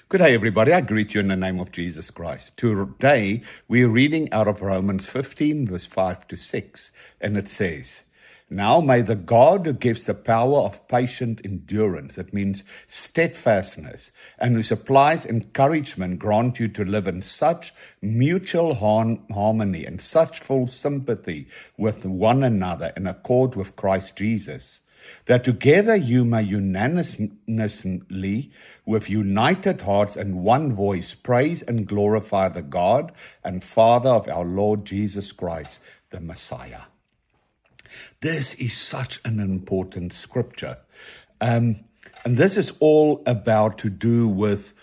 Good day, everybody. I greet you in the name of Jesus Christ. Today, we're reading out of Romans 15, verse 5 to 6, and it says, "Now may the God who gives the power of patient endurance," that means steadfastness, "and who supplies encouragement, grant you to live in such mutual harmony and such full sympathy with one another in accord with Christ Jesus, that together you may unanimously, with united hearts and one voice, praise and glorify the God and Father of our Lord Jesus Christ, the Messiah." This is such an important scripture. And this is all about to do with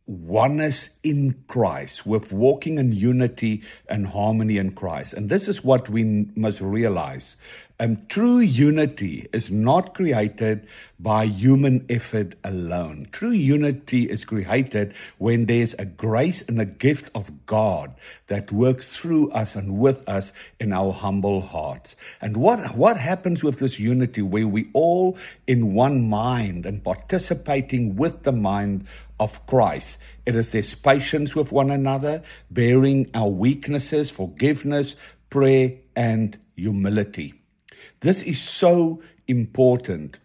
oneness in Christ, with walking in unity and harmony in Christ. And this is what we must realize. True unity is not created by human effort alone. True unity is created when there's a grace and a gift of God that works through us and with us in our humble hearts. And what happens with this unity where we all in one mind and participating with the mind of Christ? It is there's patience with one another, bearing our weaknesses, forgiveness, prayer, and humility. This is so important.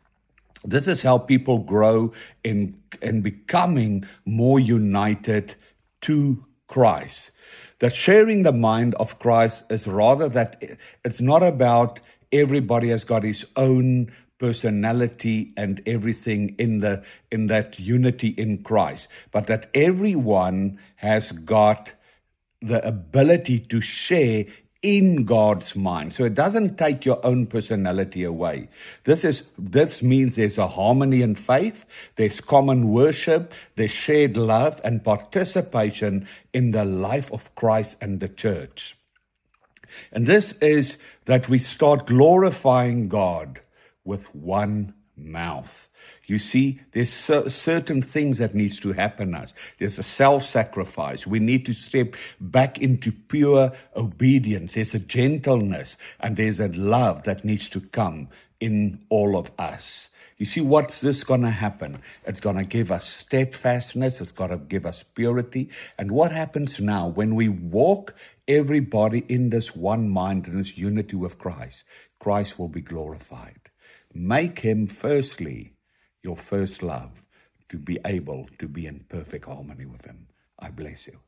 This is how people grow in becoming more united to Christ. That sharing the mind of Christ is rather that it's not about everybody has got his own personality and everything in that unity in Christ, but that everyone has got the ability to share in God's mind. So it doesn't take your own personality away. This means there's a harmony in faith, there's common worship, there's shared love and participation in the life of Christ and the church. And this is that we start glorifying God with one mouth. You see, there's certain things that needs to happen in us. There's a self-sacrifice. We need to step back into pure obedience. There's a gentleness and there's a love that needs to come in all of us. You see, what's this going to happen? It's going to give us steadfastness. It's going to give us purity. And what happens now when we walk everybody in this one mind, in this unity with Christ? Christ will be glorified. Make him firstly your first love, to be able to be in perfect harmony with him. I bless you.